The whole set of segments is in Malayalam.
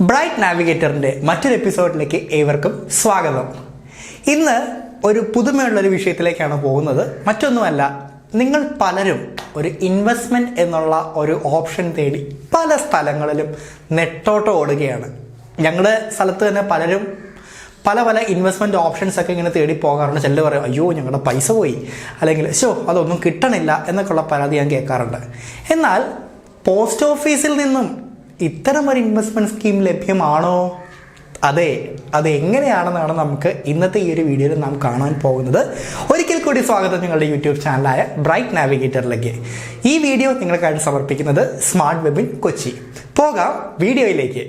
ബ്രൈറ്റ് നാവിഗേറ്ററിൻ്റെ മറ്റൊരു എപ്പിസോഡിലേക്ക് ഏവർക്കും സ്വാഗതം. ഇന്ന് ഒരു പുതുമയുള്ളൊരു വിഷയത്തിലേക്കാണ് പോകുന്നത്. മറ്റൊന്നുമല്ല, നിങ്ങൾ പലരും ഒരു ഇൻവെസ്റ്റ്മെൻറ്റ് എന്നുള്ള ഒരു ഓപ്ഷൻ തേടി പല സ്ഥലങ്ങളിലും നെട്ടോട്ടം ഓടുകയാണ്. ഞങ്ങളുടെ സ്ഥലത്ത് തന്നെ പലരും പല ഇൻവെസ്റ്റ്മെൻറ്റ് ഓപ്ഷൻസൊക്കെ ഇങ്ങനെ തേടി പോകാറുണ്ട്. ചിലർ പറയും, അയ്യോ ഞങ്ങളുടെ പൈസ പോയി, അല്ലെങ്കിൽ അതൊന്നും കിട്ടണില്ല എന്നൊക്കെയുള്ള പരാതി ഞാൻ കേൾക്കാറുണ്ട്. എന്നാൽ പോസ്റ്റ് ഓഫീസിൽ നിന്നും ഇത്തരം ഒരു ഇൻവെസ്റ്റ്മെൻറ്റ് സ്കീം ലഭ്യമാണോ? അതെ, അതെങ്ങനെയാണെന്നാണ് നമുക്ക് ഇന്നത്തെ ഈ ഒരു വീഡിയോയിൽ നാം കാണാൻ പോകുന്നത്. ഒരിക്കൽ കൂടി സ്വാഗതം ഞങ്ങളുടെ യൂട്യൂബ് ചാനലായ ബ്രൈറ്റ് നാവിഗേറ്ററിലേക്ക്. ഈ വീഡിയോ നിങ്ങൾക്കായിട്ട് സമർപ്പിക്കുന്നത് സ്മാർട്ട് വെബിൻ കൊച്ചി. പോകാം വീഡിയോയിലേക്ക്.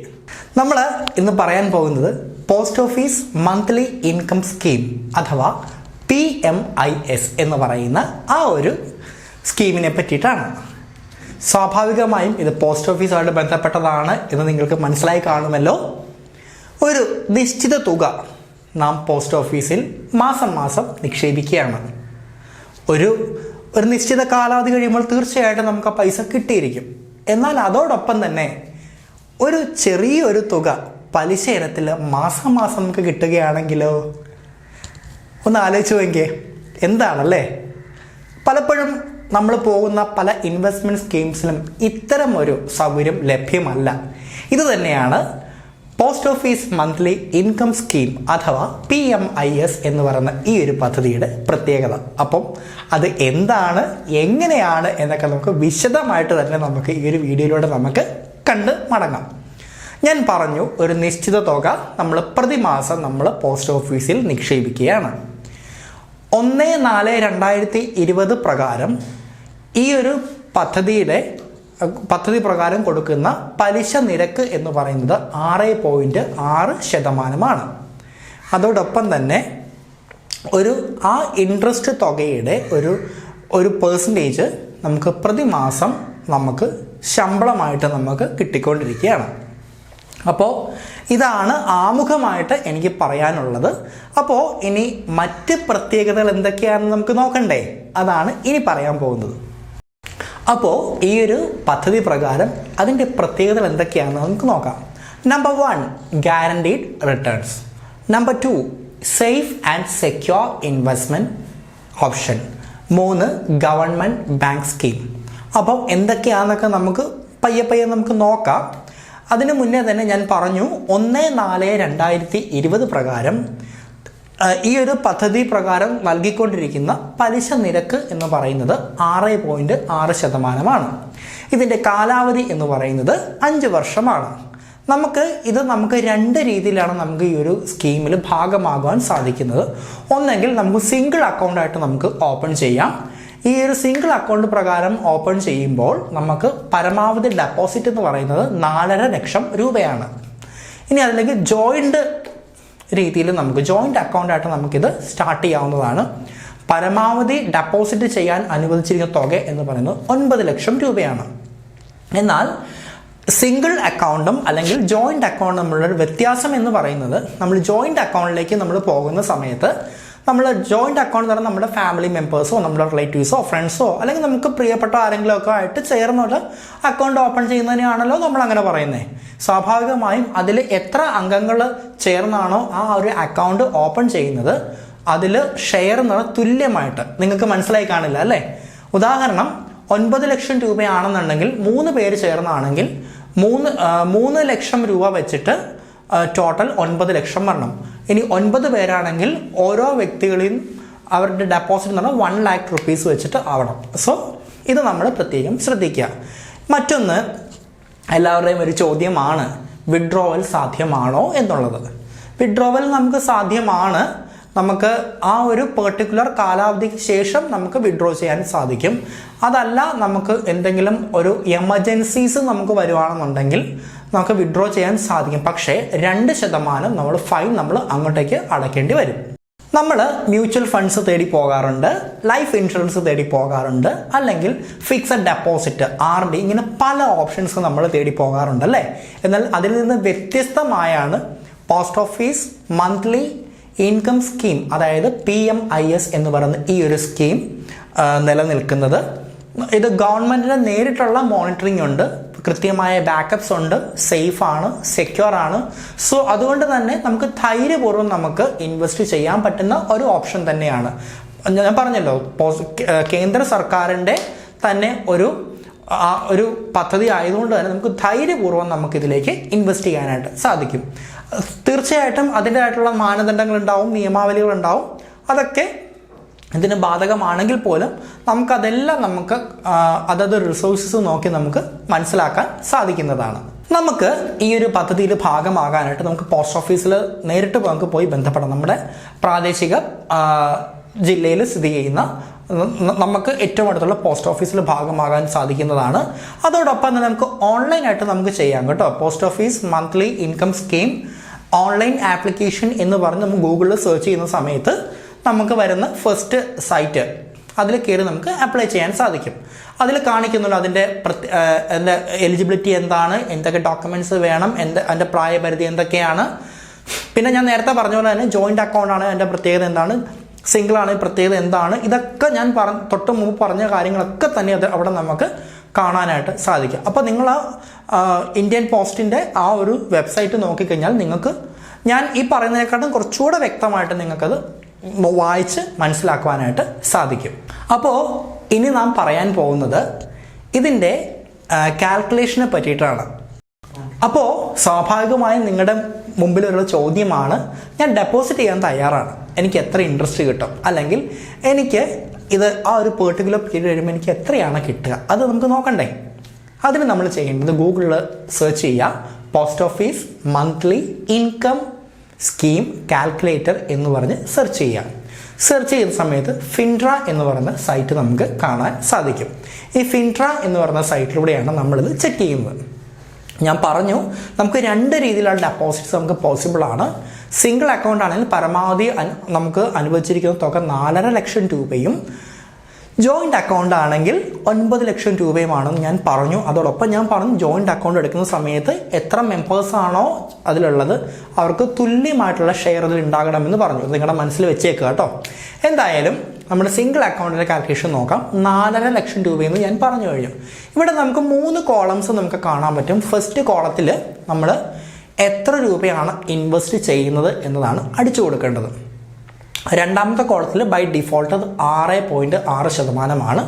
നമ്മൾ ഇന്ന് പറയാൻ പോകുന്നത് post office monthly income scheme അഥവാ PMIS എന്ന് പറയുന്ന ആ ഒരു സ്കീമിനെ പറ്റിയിട്ടാണ്. സ്വാഭാവികമായും ഇത് പോസ്റ്റ് ഓഫീസുമായിട്ട് ബന്ധപ്പെട്ടതാണ് എന്ന് നിങ്ങൾക്ക് മനസ്സിലായി കാണുമല്ലോ. ഒരു നിശ്ചിത തുക നാം പോസ്റ്റ് ഓഫീസിൽ മാസം നിക്ഷേപിക്കുകയാണ്. ഒരു നിശ്ചിത കാലാവധി കഴിയുമ്പോൾ തീർച്ചയായിട്ടും നമുക്ക് ആ പൈസ കിട്ടിയിരിക്കും. എന്നാൽ അതോടൊപ്പം തന്നെ ഒരു ചെറിയൊരു തുക പലിശ ഇനത്തിൽ മാസം നമുക്ക് കിട്ടുകയാണെങ്കിലോ? ഒന്ന് ആലോചിച്ച് നോക്കിയേ, എന്താണല്ലേ? പലപ്പോഴും നമ്മൾ പോകുന്ന പല ഇൻവെസ്റ്റ്മെൻറ്റ് സ്കീംസിലും ഇത്തരം ഒരു സൗകര്യം ലഭ്യമല്ല. ഇത് തന്നെയാണ് post office monthly income scheme അഥവാ PMIS എന്ന് പറയുന്ന ഈ ഒരു പദ്ധതിയുടെ പ്രത്യേകത. അപ്പം അത് എന്താണ്, എങ്ങനെയാണ് എന്നൊക്കെ നമുക്ക് വിശദമായിട്ട് തന്നെ നമുക്ക് ഈ ഒരു വീഡിയോയിലൂടെ നമുക്ക് കണ്ട് മടങ്ങാം. ഞാൻ പറഞ്ഞു, ഒരു നിശ്ചിത തുക നമ്മൾ പ്രതിമാസം നമ്മൾ പോസ്റ്റ് ഓഫീസിൽ നിക്ഷേപിക്കുകയാണ്. 1/4/2020 പ്രകാരം ഈ ഒരു പദ്ധതി പ്രകാരം കൊടുക്കുന്ന പലിശ നിരക്ക് എന്ന് പറയുന്നത് 6.6%. അതോടൊപ്പം തന്നെ ആ ഇൻട്രസ്റ്റ് തുകയുടെ ഒരു പെർസെൻറ്റേജ് നമുക്ക് പ്രതിമാസം നമുക്ക് ശമ്പളമായിട്ട് നമുക്ക് കിട്ടിക്കൊണ്ടിരിക്കുകയാണ്. അപ്പോൾ ഇതാണ് ആമുഖമായിട്ട് എനിക്ക് പറയാനുള്ളത്. അപ്പോൾ ഇനി മറ്റ് പ്രത്യേകതകൾ എന്തൊക്കെയാണെന്ന് നമുക്ക് നോക്കണ്ടേ? അതാണ് ഇനി പറയാൻ പോകുന്നത്. അപ്പോൾ ഈ ഒരു പദ്ധതി പ്രകാരം അതിൻ്റെ പ്രത്യേകതകൾ എന്തൊക്കെയാണെന്ന് നമുക്ക് നോക്കാം. Number 1, guaranteed returns. Number 2, safe and secure investment option. 3, government bank scheme. അപ്പോൾ എന്തൊക്കെയാണെന്നൊക്കെ നമുക്ക് പയ്യെ നമുക്ക് നോക്കാം. അതിനു മുന്നേ തന്നെ ഞാൻ പറഞ്ഞു, 1/4/2020 പ്രകാരം ഈ ഒരു പദ്ധതി പ്രകാരം നൽകിക്കൊണ്ടിരിക്കുന്ന പലിശ നിരക്ക് എന്ന് പറയുന്നത് 6.6%. ഇതിൻ്റെ കാലാവധി എന്ന് പറയുന്നത് 5 വർഷമാണ്. നമുക്ക് 2 രീതിയിലാണ് നമുക്ക് ഈ ഒരു സ്കീമിൽ ഭാഗമാകാൻ സാധിക്കുന്നത്. ഒന്നെങ്കിൽ നമുക്ക് സിംഗിൾ അക്കൗണ്ടായിട്ട് നമുക്ക് ഓപ്പൺ ചെയ്യാം. ഈ ഒരു സിംഗിൾ അക്കൗണ്ട് പ്രകാരം ഓപ്പൺ ചെയ്യുമ്പോൾ നമുക്ക് പരമാവധി ഡെപ്പോസിറ്റ് എന്ന് പറയുന്നത് 4.5 ലക്ഷം രൂപയാണ്. ഇനി അതിലേക്ക് ജോയിൻ്റ് രീതിയിൽ നമുക്ക് ജോയിൻ്റ് അക്കൗണ്ടായിട്ട് നമുക്കിത് സ്റ്റാർട്ട് ചെയ്യാവുന്നതാണ്. പരമാവധി ഡെപ്പോസിറ്റ് ചെയ്യാൻ അനുവദിച്ചിരിക്കുന്ന തുക എന്ന് പറയുന്നത് 9 ലക്ഷം രൂപയാണ്. എന്നാൽ സിംഗിൾ അക്കൗണ്ടും അല്ലെങ്കിൽ ജോയിൻ്റ് അക്കൗണ്ടും തമ്മിലുള്ള വ്യത്യാസം എന്ന് പറയുന്നത്, നമ്മൾ ജോയിൻ്റ് അക്കൗണ്ടിലേക്ക് നമ്മൾ പോകുന്ന സമയത്ത് നമ്മൾ ജോയിൻ്റ് അക്കൗണ്ട് എന്ന് പറഞ്ഞാൽ നമ്മുടെ ഫാമിലി മെമ്പേഴ്സോ നമ്മുടെ റിലേറ്റീവ്സോ ഫ്രണ്ട്സോ അല്ലെങ്കിൽ നമുക്ക് പ്രിയപ്പെട്ട ആരെങ്കിലും ഒക്കെ ആയിട്ട് ചേർന്നുള്ള അക്കൗണ്ട് ഓപ്പൺ ചെയ്യുന്നതിനാണല്ലോ നമ്മൾ അങ്ങനെ പറയുന്നത്. സ്വാഭാവികമായും അതിൽ എത്ര അംഗങ്ങൾ ചേർന്നാണോ ആ ഒരു അക്കൗണ്ട് ഓപ്പൺ ചെയ്യുന്നത് അതിൽ ഷെയർ എന്ന് പറഞ്ഞാൽ തുല്യമായിട്ട് നിങ്ങൾക്ക് മനസ്സിലായി കാണില്ല അല്ലേ? ഉദാഹരണം, 9 ലക്ഷം രൂപയാണെന്നുണ്ടെങ്കിൽ 3 പേര് ചേർന്നാണെങ്കിൽ 3 ലക്ഷം രൂപ വെച്ചിട്ട് ടോട്ടൽ 9 ലക്ഷം വരണം. ഇനി 9 പേരാണെങ്കിൽ ഓരോ വ്യക്തികളെയും അവരുടെ ഡെപ്പോസിറ്റ് എന്ന് പറഞ്ഞാൽ 1 lakh rupees വെച്ചിട്ട് ആവണം. സോ ഇത് നമ്മൾ പ്രത്യേകം ശ്രദ്ധിക്കുക. മറ്റൊന്ന്, എല്ലാവരുടെയും ഒരു ചോദ്യമാണ്, വിഡ്രോവൽ സാധ്യമാണോ എന്നുള്ളത്. വിഡ്രോവൽ നമുക്ക് സാധ്യമാണ്. നമുക്ക് ആ ഒരു പെർട്ടിക്കുലർ കാലാവധിക്ക് ശേഷം നമുക്ക് വിഡ്രോ ചെയ്യാൻ സാധിക്കും. അതല്ല, നമുക്ക് എന്തെങ്കിലും ഒരു എമർജൻസീസ് നമുക്ക് വരുവാണെന്നുണ്ടെങ്കിൽ നമുക്ക് വിഡ്രോ ചെയ്യാൻ സാധിക്കും. പക്ഷേ 2% ഫൈൻ നമ്മൾ അങ്ങോട്ടേക്ക് അടയ്ക്കേണ്ടി വരും. നമ്മൾ മ്യൂച്വൽ ഫണ്ട്സ് തേടി പോകാറുണ്ട്, ലൈഫ് ഇൻഷുറൻസ് തേടി പോകാറുണ്ട്, അല്ലെങ്കിൽ ഫിക്സഡ് ഡെപ്പോസിറ്റ് RD, ഇങ്ങനെ പല ഓപ്ഷൻസ് നമ്മൾ തേടി പോകാറുണ്ട് അല്ലേ? എന്നാൽ അതിൽ നിന്ന് വ്യത്യസ്തമായാണ് post office monthly income scheme അതായത് PMIS എന്ന് പറയുന്ന ഈ ഒരു സ്കീം നിലനിൽക്കുന്നത്. ഇത് ഗവൺമെൻറ്റിന് നേരിട്ടുള്ള മോണിറ്ററിംഗ് ഉണ്ട്. കൃത്യമായ ബാക്കപ്സ് ഉണ്ട്, സേഫ് ആണ്, സെക്യൂർ ആണ്. സോ അതുകൊണ്ട് തന്നെ നമുക്ക് ധൈര്യപൂർവ്വം നമുക്ക് ഇൻവെസ്റ്റ് ചെയ്യാൻ പറ്റുന്ന ഒരു ഓപ്ഷൻ തന്നെയാണ്. ഞാൻ പറഞ്ഞല്ലോ, കേന്ദ്ര സർക്കാരിൻ്റെ തന്നെ ഒരു പദ്ധതി ആയതുകൊണ്ട് തന്നെ നമുക്ക് ധൈര്യപൂർവ്വം നമുക്കിതിലേക്ക് ഇൻവെസ്റ്റ് ചെയ്യാനായിട്ട് സാധിക്കും. തീർച്ചയായിട്ടും അതിൻ്റെതായിട്ടുള്ള മാനദണ്ഡങ്ങളുണ്ടാവും, നിയമാവലികളുണ്ടാവും. അതൊക്കെ ഇതിന് ബാധകമാണെങ്കിൽ പോലും നമുക്ക് അതത് റിസോഴ്സസ് നോക്കി നമുക്ക് മനസ്സിലാക്കാൻ സാധിക്കുന്നതാണ്. നമുക്ക് ഈ ഒരു പദ്ധതിയിൽ ഭാഗമാകാനായിട്ട് നമുക്ക് പോസ്റ്റ് ഓഫീസിൽ നേരിട്ട് നമുക്ക് പോയി ബന്ധപ്പെടാം. നമ്മുടെ പ്രാദേശിക ജില്ലയിൽ സ്ഥിതി ചെയ്യുന്ന നമുക്ക് ഏറ്റവും അടുത്തുള്ള പോസ്റ്റ് ഓഫീസിൽ ഭാഗമാകാൻ സാധിക്കുന്നതാണ്. അതോടൊപ്പം തന്നെ നമുക്ക് ഓൺലൈനായിട്ട് നമുക്ക് ചെയ്യാം കേട്ടോ. Post office monthly income scheme online application എന്ന് പറഞ്ഞ് നമുക്ക് ഗൂഗിളിൽ സെർച്ച് ചെയ്യുന്ന സമയത്ത് നമുക്ക് വരുന്ന ഫസ്റ്റ് സൈറ്റ്, അതിൽ കയറി നമുക്ക് അപ്ലൈ ചെയ്യാൻ സാധിക്കും. അതിൽ കാണിക്കുന്നുള്ളൂ അതിൻ്റെ എലിജിബിലിറ്റി എന്താണ്, എന്തൊക്കെ ഡോക്യുമെൻറ്റ്സ് വേണം, അതിൻ്റെ പ്രായപരിധി എന്തൊക്കെയാണ്. പിന്നെ ഞാൻ നേരത്തെ പറഞ്ഞ പോലെ തന്നെ ജോയിൻ്റ് അക്കൗണ്ടാണ് അതിൻ്റെ പ്രത്യേകത എന്താണ്, സിംഗിൾ ആണ് പ്രത്യേകത എന്താണ്, ഇതൊക്കെ ഞാൻ തൊട്ട് മുമ്പ് പറഞ്ഞ കാര്യങ്ങളൊക്കെ തന്നെ അവിടെ നമുക്ക് കാണാനായിട്ട് സാധിക്കും. അപ്പോൾ നിങ്ങൾ ഇന്ത്യൻ പോസ്റ്റിൻ്റെ ആ ഒരു വെബ്സൈറ്റ് നോക്കിക്കഴിഞ്ഞാൽ നിങ്ങൾക്ക് ഞാൻ ഈ പറയുന്നതിനെക്കാട്ടും കുറച്ചുകൂടെ വ്യക്തമായിട്ട് നിങ്ങൾക്കത് വായിച്ച് മനസ്സിലാക്കുവാനായിട്ട് സാധിക്കും. അപ്പോൾ ഇനി നാം പറയാൻ പോകുന്നത് ഇതിൻ്റെ കാൽക്കുലേഷനെ പറ്റിയിട്ടാണ്. അപ്പോൾ സ്വാഭാവികമായും നിങ്ങളുടെ മുമ്പിലുള്ള ചോദ്യമാണ്, ഞാൻ ഡെപ്പോസിറ്റ് ചെയ്യാൻ തയ്യാറാണ്, എനിക്ക് എത്ര ഇൻട്രസ്റ്റ് കിട്ടും, അല്ലെങ്കിൽ എനിക്ക് ഇത് ആ ഒരു പെർട്ടിക്കുലർ പീരീഡ് കഴിയുമ്പോൾ എനിക്ക് എത്രയാണ് കിട്ടുക, അത് നമുക്ക് നോക്കണ്ടേ. അതിന് നമ്മൾ ചെയ്യേണ്ടത് ഗൂഗിളിൽ സെർച്ച് ചെയ്യുക, post office monthly income scheme calculator എന്ന് പറഞ്ഞ് സെർച്ച് ചെയ്യുക. സെർച്ച് ചെയ്യുന്ന സമയത്ത് ഫിൻട്ര എന്ന് പറയുന്ന സൈറ്റ് നമുക്ക് കാണാൻ സാധിക്കും. ഈ ഫിൻട്ര എന്ന് പറയുന്ന സൈറ്റിലൂടെയാണ് നമ്മളിത് ചെക്ക് ചെയ്യുന്നത്. ഞാൻ പറഞ്ഞു, നമുക്ക് രണ്ട് രീതിയിലുള്ള ഡെപ്പോസിറ്റ്സ് നമുക്ക് പോസിബിൾ ആണ്. സിംഗിൾ അക്കൗണ്ട് ആണെങ്കിൽ പരമാവധി നമുക്ക് അനുവദിച്ചിരിക്കുന്ന തുക 4.5 ലക്ഷം രൂപയും ജോയിൻ്റ് അക്കൗണ്ട് ആണെങ്കിൽ 9 ലക്ഷം രൂപയുമാണെന്ന് ഞാൻ പറഞ്ഞു. അതോടൊപ്പം ഞാൻ പറഞ്ഞു, ജോയിൻ്റ് അക്കൗണ്ട് എടുക്കുന്ന സമയത്ത് എത്ര മെമ്പേഴ്സാണോ അതിലുള്ളത് അവർക്ക് തുല്യമായിട്ടുള്ള ഷെയർ അതിൽ ഉണ്ടാകണമെന്ന് പറഞ്ഞു. നിങ്ങളുടെ മനസ്സിൽ വെച്ചേക്കുക കേട്ടോ. എന്തായാലും നമ്മുടെ സിംഗിൾ അക്കൗണ്ടിൻ്റെ കാൽക്കുലേഷൻ നോക്കാം. 4.5 ലക്ഷം രൂപയെന്ന് ഞാൻ പറഞ്ഞു കഴിഞ്ഞു. ഇവിടെ നമുക്ക് 3 കോളംസ് നമുക്ക് കാണാൻ പറ്റും. ഫസ്റ്റ് കോളത്തിൽ നമ്മൾ എത്ര രൂപയാണ് ഇൻവെസ്റ്റ് ചെയ്യുന്നത് എന്നതാണ് അടിച്ചു കൊടുക്കേണ്ടത്. രണ്ടാമത്തെ കോളത്തിൽ ബൈ ഡിഫോൾട്ട് അത് 6.6%.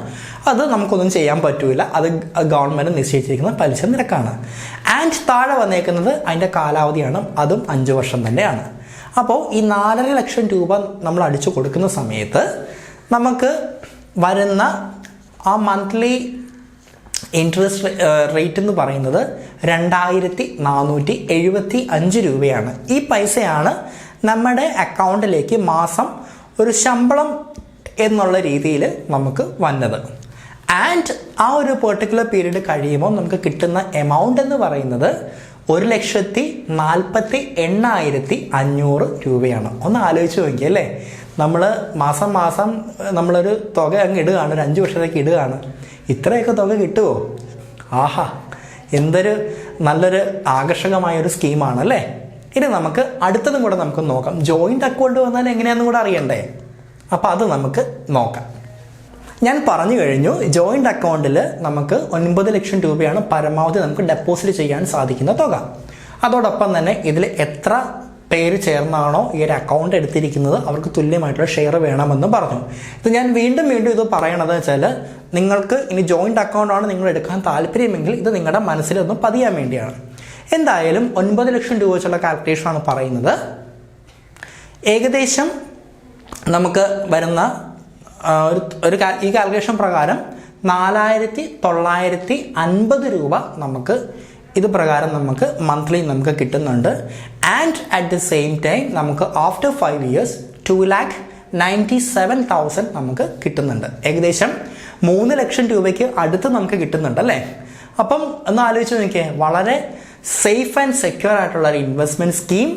അത് നമുക്കൊന്നും ചെയ്യാൻ പറ്റില്ല, അത് ഗവൺമെൻറ് നിശ്ചയിച്ചിരിക്കുന്ന പലിശ നിരക്കാണ്. ആൻഡ് താഴെ വന്നേക്കുന്നത് അതിൻ്റെ കാലാവധിയാണ്, അതും 5 വർഷം തന്നെയാണ്. അപ്പോൾ ഈ 4.5 ലക്ഷം രൂപ നമ്മൾ അടിച്ചു കൊടുക്കുന്ന സമയത്ത് നമുക്ക് വരുന്ന ആ മന്ത്ലി ഇൻട്രസ്റ്റ് റേറ്റ് എന്ന് പറയുന്നത് 2475 രൂപയാണ്. ഈ പൈസയാണ് നമ്മുടെ അക്കൗണ്ടിലേക്ക് മാസം ഒരു ശമ്പളം എന്നുള്ള രീതിയിൽ നമുക്ക് വന്നത്. ആൻഡ് ആ ഒരു പെർട്ടിക്കുലർ പീരീഡ് കഴിയുമ്പോൾ നമുക്ക് കിട്ടുന്ന എമൗണ്ട് എന്ന് പറയുന്നത് 1,48,500 രൂപയാണ്. ഒന്ന് ആലോചിച്ച് നോക്കിയേ അല്ലേ. നമ്മൾ മാസം നമ്മളൊരു തുക അങ്ങ് ഇടുകയാണ്, ഒരു 5 വർഷത്തേക്ക് ഇടുകയാണ്, ഇത്രയൊക്കെ തുക കിട്ടുമോ? ആഹാ, എന്തൊരു നല്ലൊരു ആകർഷകമായൊരു സ്കീമാണല്ലേ. ഇനി നമുക്ക് അടുത്തതും കൂടെ നമുക്ക് നോക്കാം. ജോയിൻ്റ് അക്കൗണ്ട് വന്നാൽ എങ്ങനെയാണെന്നും കൂടെ അറിയണ്ടേ. അപ്പോൾ അത് നമുക്ക് നോക്കാം. ഞാൻ പറഞ്ഞു കഴിഞ്ഞു, ജോയിൻ്റ് അക്കൗണ്ടിൽ നമുക്ക് 9 ലക്ഷം രൂപയാണ് പരമാവധി നമുക്ക് ഡെപ്പോസിറ്റ് ചെയ്യാൻ സാധിക്കുന്ന തുക. അതോടൊപ്പം തന്നെ ഇതിൽ എത്ര പേര് ചേർന്നാണോ ഈ ഒരു അക്കൗണ്ട് എടുത്തിരിക്കുന്നത് അവർക്ക് തുല്യമായിട്ടുള്ള ഷെയർ വേണമെന്ന് പറഞ്ഞു. ഇത് ഞാൻ വീണ്ടും ഇത് പറയണത് വെച്ചാൽ, നിങ്ങൾക്ക് ഇനി ജോയിൻ്റ് അക്കൗണ്ടാണ് നിങ്ങൾ എടുക്കാൻ താല്പര്യമെങ്കിൽ ഇത് നിങ്ങളുടെ മനസ്സിലൊന്നും പതിയാൻ വേണ്ടിയാണ്. എന്തായാലും 9 ലക്ഷം രൂപ വെച്ചുള്ള കാൽക്കുലേഷനാണ് പറയുന്നത്. ഏകദേശം നമുക്ക് വരുന്ന ഈ കാൽക്കുലേഷൻ പ്രകാരം 4,950 രൂപ നമുക്ക് ഇത് പ്രകാരം നമുക്ക് മന്ത്ലി നമുക്ക് കിട്ടുന്നുണ്ട്. And at the same time നമുക്ക് ആഫ്റ്റർ 5 ഇയേഴ്സ് 2,97,000 നമുക്ക് കിട്ടുന്നുണ്ട്. ഏകദേശം 3 ലക്ഷം രൂപയ്ക്ക് അടുത്ത് നമുക്ക് കിട്ടുന്നുണ്ട് അല്ലേ. അപ്പം ഒന്ന് ആലോചിച്ച് നോക്കിയേ, വളരെ സേഫ് ആൻഡ് സെക്യൂർ ആയിട്ടുള്ള ഒരു investment scheme.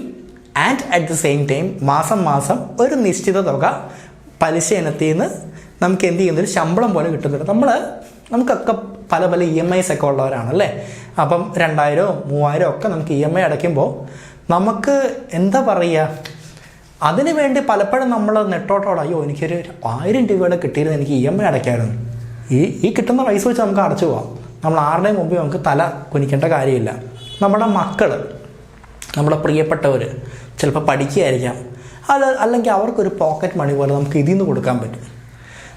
And at the same time മാസം ഒരു നിശ്ചിത തുക പലിശ ഇനത്തിൽ നിന്ന് നമുക്ക് എന്ത് ചെയ്യുന്നൊരു ശമ്പളം പോലെ കിട്ടുന്നുണ്ട്. നമുക്കൊക്കെ പല EMIs ഒക്കെ ഉള്ളവരാണല്ലേ. അപ്പം 2,000 3,000 ഒക്കെ നമുക്ക് EMI അടയ്ക്കുമ്പോൾ നമുക്ക് എന്താ പറയുക, അതിനു വേണ്ടി പലപ്പോഴും നമ്മൾ നെട്ടോട്ടോടെ അയ്യോ എനിക്കൊരു 1,000 രൂപയുടെ കിട്ടിയിരുന്നത് എനിക്ക് EMI അടയ്ക്കായിരുന്നു, ഈ കിട്ടുന്ന പൈസ വെച്ച് നമുക്ക് അടച്ചു പോവാം. നമ്മൾ ആരുടെയും മുമ്പിൽ നമുക്ക് തല കുനിക്കേണ്ട കാര്യമില്ല. നമ്മുടെ മക്കൾ, നമ്മുടെ പ്രിയപ്പെട്ടവർ ചിലപ്പോൾ പഠിക്കുകയായിരിക്കാം, അല്ലെങ്കിൽ അവർക്കൊരു പോക്കറ്റ് മണി പോലെ നമുക്ക് ഇതിൽ നിന്ന് കൊടുക്കാൻ പറ്റും.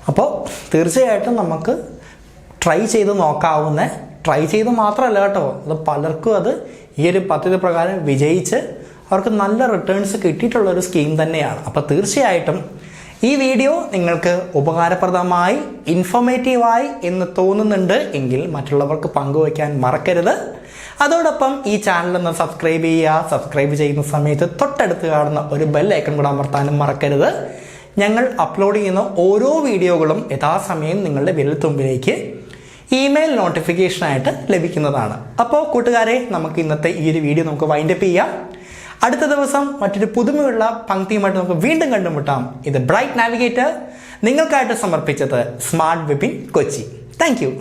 അപ്പോൾ തീർച്ചയായിട്ടും നമുക്ക് ട്രൈ ചെയ്ത് നോക്കാവുന്ന, ട്രൈ ചെയ്ത് മാത്രമല്ല കേട്ടോ, അത് പലർക്കും അത് ഈ ഒരു പദ്ധതി പ്രകാരം വിജയിച്ച് അവർക്ക് നല്ല റിട്ടേൺസ് കിട്ടിയിട്ടുള്ളൊരു സ്കീം തന്നെയാണ്. അപ്പോൾ തീർച്ചയായിട്ടും ഈ വീഡിയോ നിങ്ങൾക്ക് ഉപകാരപ്രദമായി, ഇൻഫോർമേറ്റീവായി എന്ന് തോന്നുന്നുണ്ട് എങ്കിൽ മറ്റുള്ളവർക്ക് പങ്കുവയ്ക്കാൻ മറക്കരുത്. അതോടൊപ്പം ഈ ചാനലൊന്ന് സബ്സ്ക്രൈബ് ചെയ്യുക. സബ്സ്ക്രൈബ് ചെയ്യുന്ന സമയത്ത് തൊട്ടടുത്ത് കാണുന്ന ഒരു ബെൽ ഐക്കൺ കൂടെ അമർത്താനും മറക്കരുത്. ഞങ്ങൾ അപ്ലോഡ് ചെയ്യുന്ന ഓരോ വീഡിയോകളും യഥാസമയം നിങ്ങളുടെ വിരൽത്തുമ്പിലേക്ക് ഇമെയിൽ നോട്ടിഫിക്കേഷനായിട്ട് ലഭിക്കുന്നതാണ്. അപ്പോൾ കൂട്ടുകാരെ, നമുക്ക് ഇന്നത്തെ ഈ ഒരു വീഡിയോ നമുക്ക് വൈൻഡപ്പ് ചെയ്യാം. അടുത്ത ദിവസം മറ്റൊരു പുതുമയുള്ള പങ്ക്തിയുമായിട്ട് നമുക്ക് വീണ്ടും കണ്ടുമുട്ടാം. ഇത് ബ്രൈറ്റ് നാവിഗേറ്റർ നിങ്ങൾക്കായിട്ട് സമർപ്പിച്ചത് smart Vipin Kochi. Thank you.